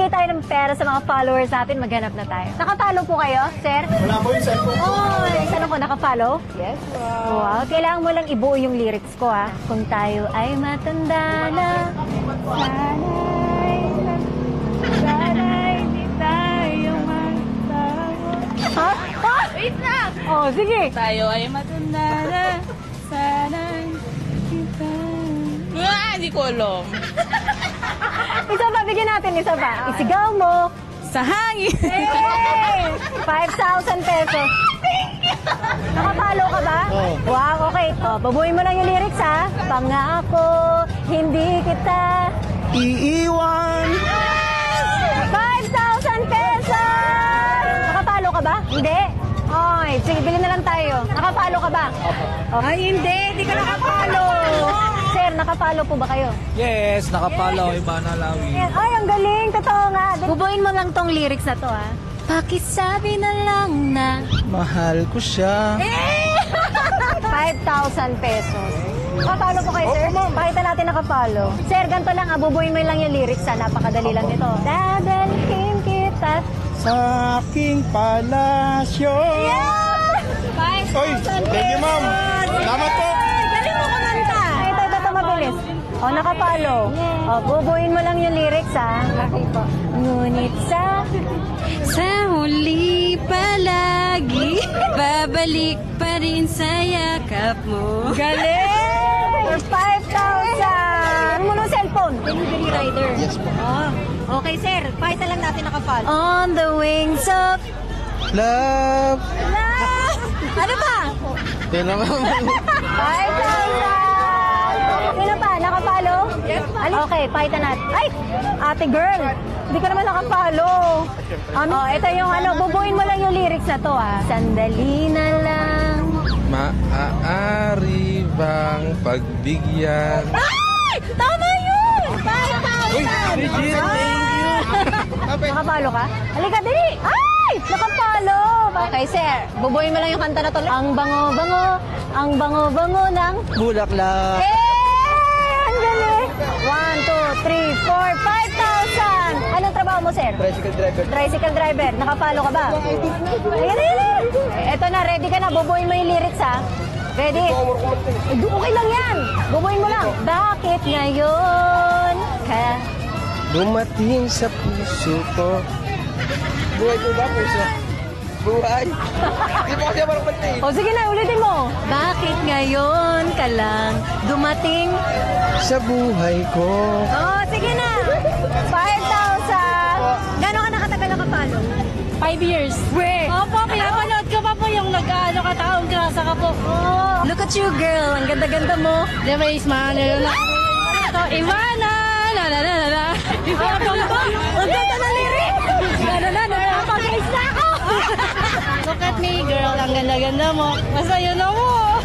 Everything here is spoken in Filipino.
Mamimigay tayo ng pera sa mga followers natin. Maghanap na tayo. Nakapalo po kayo, sir? Wala po yung cellphone ko. Oh, tanong ko, nakapalo? Yes, Wow, kailangan mo lang ibuo yung lyrics ko, ha? Kung tayo ay matanda na, sana'y di tayo magtago. Ha? Ha? Wait lang! Oh, sige. Tayo ay matanda na. Sana kita. Hindi ko alam. Isa pa, bigyan natin isa pa. Isigaw mo. Sa hangin. Hey! 5,000 pesos. Nakapalo ka ba? Oo. Wow, okay. Oh, babuhin mo lang yung lyrics, ha? Pangako, hindi kita Iiwan. 5,000 pesos! Nakapalo ka ba? Hindi. Ay, sige, bilhin na lang tayo. Nakapalo ka ba? Ay, hindi ka nakapalo. Sir, nakapalo po ba kayo? Yes, nakapalaw. Iba na lawi. Ay, ang galing. Totoo nga. Bubuin mo lang tong lyrics na to, ha? Pakisabi na lang na Mahal ko siya. 5,000 pesos. Nakapalo po kayo, sir? Pakita natin nakapalo. Sir, ganito lang, bubuin mo lang yung lyrics, ha? Napakadali lang nito. Dadalhin kita. Sa aking palasyo. Yeah! 5,000 Oy, thank you, ma'am. Salamat po. Galing mo kumanta. Ito, mabilis. O, nakapalo. O, bubuin mo lang yung lyrics, ha? Okay po. Ngunit sa huli palagi, babalik pa rin sa yakap mo. Galing! 5,000! Ano mo ng cellphone? Delivery rider. Yes po. Okay, sir. Pakita lang natin nakapalo. On the wings of Love. love. Ano ba? Ito naman. 5,000! Sino pa? Nakapalo? Yes, okay, pakita natin. Ay! Ate girl! Hindi ka naman nakapalo. Ito yung bubuin mo lang yung lyrics na to, ha? Sandali na lang. Maaari bang pagbigyan? Ay! Tama yun! 5,000! Uy, legit, thank you. Nakapalo ka? Halika, dali! Ay! Nakapalo! Okay, sir. Bubuin mo lang yung kanta na to. Ang bango-bango ng Bulaklak. Ang galing! 1, 2, 3, 4, 5,000! Anong trabaho mo, sir? Tricycle driver. Tricycle driver. Nakapalo ka ba? Ayan. Eto na, ready ka na. Bubuin mo yung lyrics, ha? Ready? Okay lang yan. Bubuin mo lang. Bakit ngayon ka? Dumating sa puso ko. Buhay ko ba, puso? Buhay. Hindi po kasi parang pantay. O sige na, ulitin mo. Bakit ngayon ka lang dumating? Sa buhay ko. Oh, sige na. 5,000. Gano'n ka nakatagal nakapalo? 5 years. Weh. Opo, pinapanood ko pa po yung kataong grasa ka po. Oh, look at you, girl. Ang ganda-ganda mo. Di ba, smile na ito, Ivana! La la la la la. Ang ganda na lyrics. Gano'n na, napag-ice na ako. Look at me, girl. Ang ganda-ganda mo. Masaya na mo.